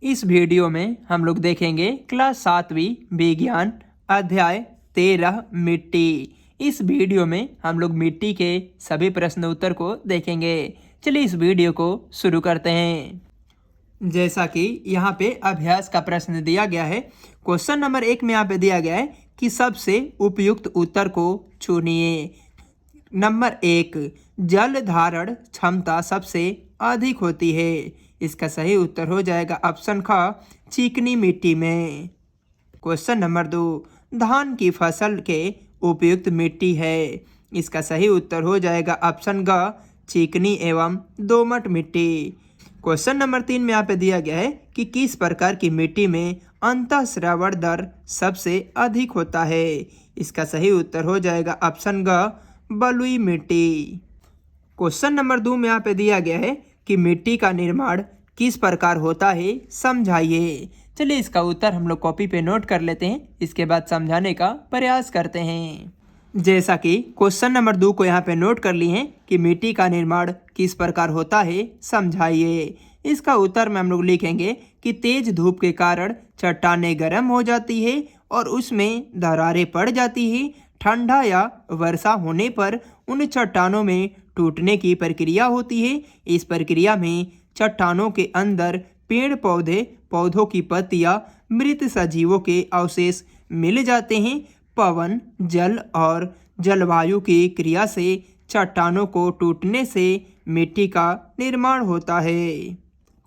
इस वीडियो में हम लोग देखेंगे क्लास 7वीं विज्ञान अध्याय 13 मिट्टी। इस वीडियो में हम लोग मिट्टी के सभी प्रश्न उत्तर को देखेंगे। चलिए इस वीडियो को शुरू करते हैं। जैसा कि यहाँ पे अभ्यास का प्रश्न दिया गया है, क्वेश्चन नंबर 1 में यहाँ पे दिया गया है कि सबसे उपयुक्त उत्तर को चुनिए। नंबर 1, जल धारण क्षमता सबसे अधिक होती है। इसका सही उत्तर हो जाएगा ऑप्शन ख, चिकनी मिट्टी में। क्वेश्चन नंबर 2, धान की फसल के उपयुक्त मिट्टी है। इसका सही उत्तर हो जाएगा ऑप्शन ग, चिकनी एवं दोमट मिट्टी। क्वेश्चन नंबर 3 में यहाँ पे दिया गया है कि किस प्रकार की मिट्टी में अंतःस्रावण दर सबसे अधिक होता है। इसका सही उत्तर हो जाएगा ऑप्शन ग, बलुई मिट्टी। क्वेश्चन नंबर 2 में यहाँ पे दिया गया है कि मिट्टी का निर्माण किस प्रकार होता है, समझाइए। चलिए इसका उत्तर हम लोग कॉपी पे नोट कर लेते हैं, इसके बाद समझाने का प्रयास करते हैं। जैसा कि क्वेश्चन नंबर 2 को यहाँ पे नोट कर लिए हैं कि मिट्टी का निर्माण किस प्रकार होता है, समझाइए। इसका उत्तर में हम लोग लिखेंगे कि तेज धूप के कारण चट्टानें गर्म हो जाती है और उसमें दरारें पड़ जाती है। ठंडा या वर्षा होने पर उन चट्टानों में टूटने की प्रक्रिया होती है। इस प्रक्रिया में चट्टानों के अंदर पेड़ पौधों की पत्तियां, मृत सजीवों के अवशेष मिल जाते हैं। पवन, जल और जलवायु की क्रिया से चट्टानों को टूटने से मिट्टी का निर्माण होता है।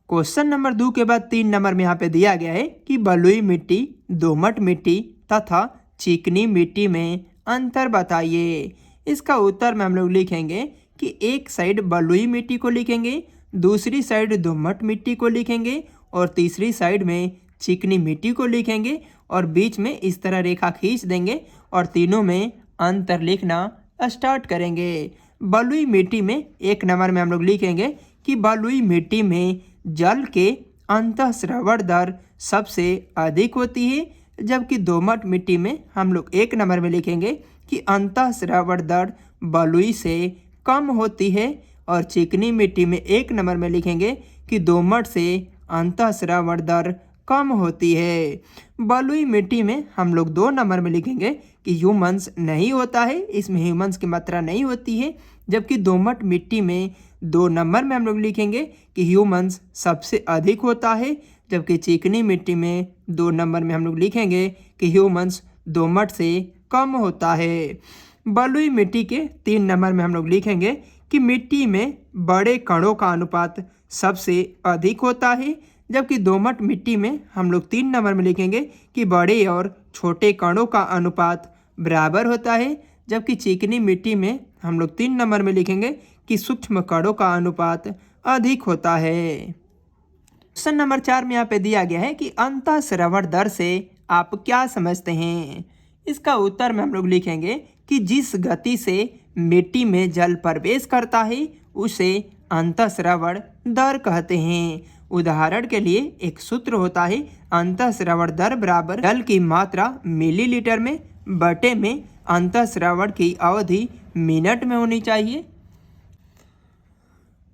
क्वेश्चन नंबर 2 के बाद 3 नंबर में यहाँ पे दिया गया है कि बलुई मिट्टी, दोमट मिट्टी तथा चिकनी मिट्टी में अंतर बताइए। इसका उत्तर में हम लोग लिखेंगे कि एक साइड बलुई मिट्टी को लिखेंगे, दूसरी साइड दोमट मिट्टी को लिखेंगे और तीसरी साइड में चिकनी मिट्टी को लिखेंगे और बीच में इस तरह रेखा खींच देंगे और तीनों में अंतर लिखना स्टार्ट करेंगे। बलुई मिट्टी में 1 नंबर में हम लोग लिखेंगे कि बलुई मिट्टी में जल के अंतःस्रावण दर सबसे अधिक होती है, जबकि दोमट मिट्टी में हम लोग 1 नंबर में लिखेंगे कि अंतःस्रावण दर बलुई से कम होती है और चिकनी मिट्टी में 1 नंबर में लिखेंगे कि दोमट से अंतःस्रावण दर कम होती है। बलुई मिट्टी में हम लोग 2 नंबर में लिखेंगे कि ह्यूमस नहीं होता है, इसमें ह्यूमस की मात्रा नहीं होती है, जबकि दोमट मिट्टी में 2 नंबर में हम लोग लिखेंगे कि ह्यूमस सबसे अधिक होता है, जबकि चिकनी मिट्टी में 2 नंबर में हम लोग लिखेंगे कि ह्यूमस दोमट से कम होता है। बलुई मिट्टी के 3 नंबर में हम लोग लिखेंगे कि मिट्टी में बड़े कणों का अनुपात सबसे अधिक होता है, जबकि दोमट मिट्टी में हम लोग 3 नंबर में लिखेंगे कि बड़े और छोटे कणों का अनुपात बराबर होता है, जबकि चिकनी मिट्टी में हम लोग 3 नंबर में लिखेंगे कि सूक्ष्म कणों का अनुपात अधिक होता है। क्वेश्चन नंबर 4 में यहाँ पे दिया गया है कि अंतःस्रावण दर से आप क्या समझते हैं। इसका उत्तर में हम लोग लिखेंगे कि जिस गति से मिट्टी में जल प्रवेश करता है उसे अंतःस्रावण दर कहते हैं। उदाहरण के लिए एक सूत्र होता है, अंतःस्रावण दर बराबर जल की मात्रा मिलीलीटर में बटे में अंतःस्रावण की अवधि मिनट में होनी चाहिए।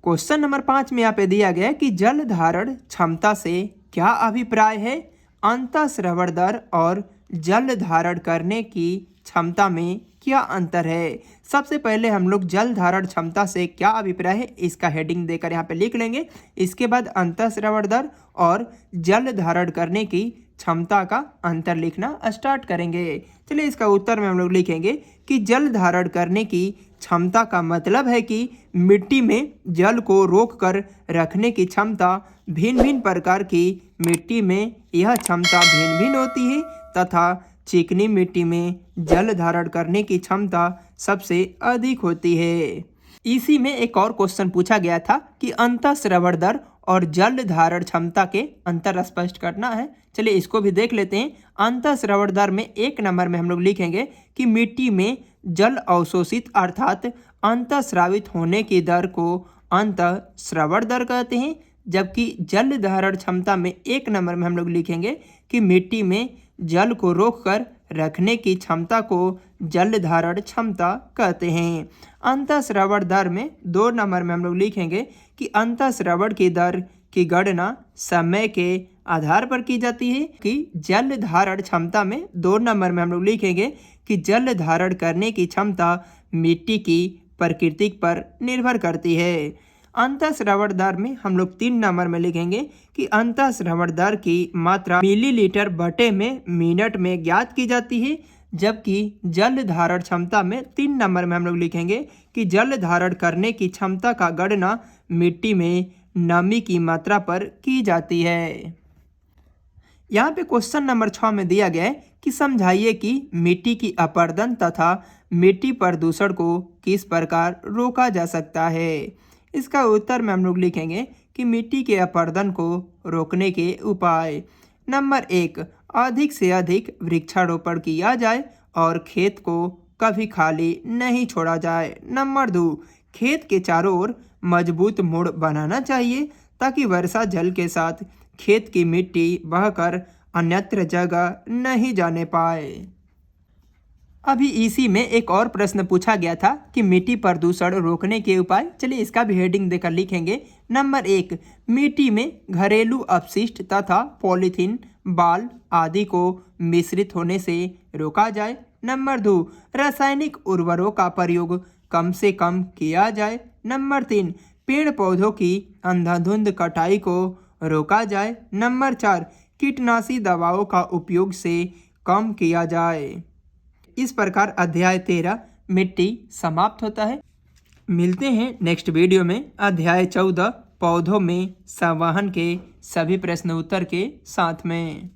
क्वेश्चन नंबर 5 में यहाँ पे दिया गया है कि जल धारण क्षमता से क्या अभिप्राय है। अंतःस्रावण दर और जल धारण करने की क्षमता में क्या अंतर है। सबसे पहले हम लोग जल धारण क्षमता से क्या अभिप्राय है इसका हेडिंग देकर यहाँ पे लिख लेंगे। इसके बाद अंतःस्रावण दर और जल धारण करने की क्षमता का अंतर लिखना स्टार्ट करेंगे। चलिए इसका उत्तर में हम लोग लिखेंगे कि जल धारण करने की क्षमता का मतलब है कि मिट्टी में जल को रोक कर रखने की क्षमता। भिन्न भिन्न प्रकार की मिट्टी में यह क्षमता भिन्न भिन्न होती है तथा चिकनी मिट्टी में जल धारण करने की क्षमता सबसे अधिक होती है। इसी में एक और क्वेश्चन पूछा गया था कि अंतःस्रावण दर और जल धारण क्षमता के अंतर स्पष्ट करना है। चलिए इसको भी देख लेते हैं। अंतःस्रावण दर में 1 नंबर में हम लोग लिखेंगे कि मिट्टी में जल अवशोषित अर्थात अंतःस्रावित होने की दर को अंतःस्रावण दर कहते हैं, जबकि जल धारण क्षमता में 1 नंबर में हम लोग लिखेंगे कि मिट्टी में जल को रोककर रखने की क्षमता को जल धारण क्षमता कहते हैं। अंतःस्रावण दर में 2 नंबर में हम लोग लिखेंगे कि अंतःस्रावण की दर की गणना समय के आधार पर की जाती है कि जल धारण क्षमता में 2 नंबर में हम लोग लिखेंगे कि जल धारण करने की क्षमता मिट्टी की प्रकृति पर निर्भर करती है। अंतःस्रावण दर में हम लोग 3 नंबर में लिखेंगे कि अंतःस्रावण दर की मात्रा मिलीलीटर बटे में मिनट में ज्ञात की जाती है, जबकि जल धारण क्षमता में 3 नंबर में हम लोग लिखेंगे कि जल धारण करने की क्षमता का गणना मिट्टी में नमी की मात्रा पर की जाती है। यहाँ पे क्वेश्चन नंबर 6 में दिया गया है कि समझाइए कि मिट्टी की अपरदन तथा मिट्टी प्रदूषण को किस प्रकार रोका जा सकता है। इसका उत्तर में हम लोग लिखेंगे कि मिट्टी के अपरदन को रोकने के उपाय। नंबर 1, अधिक से अधिक वृक्षारोपण किया जाए और खेत को कभी खाली नहीं छोड़ा जाए। नंबर 2, खेत के चारों ओर मजबूत मोड़ बनाना चाहिए ताकि वर्षा जल के साथ खेत की मिट्टी बहकर अन्यत्र जगह नहीं जाने पाए। अभी इसी में एक और प्रश्न पूछा गया था कि मिट्टी प्रदूषण रोकने के उपाय। चलिए इसका भी हेडिंग देकर लिखेंगे। नंबर 1, मिट्टी में घरेलू अपशिष्ट तथा पॉलीथीन बाल आदि को मिश्रित होने से रोका जाए। नंबर 2, रासायनिक उर्वरकों का प्रयोग कम से कम किया जाए। नंबर 3, पेड़ पौधों की अंधाधुंध कटाई को रोका जाए। नंबर 4, कीटनाशी दवाओं का उपयोग से कम किया जाए। इस प्रकार अध्याय 13 मिट्टी समाप्त होता है। मिलते हैं नेक्स्ट वीडियो में अध्याय 14 पौधों में संवहन के सभी प्रश्न उत्तर के साथ में।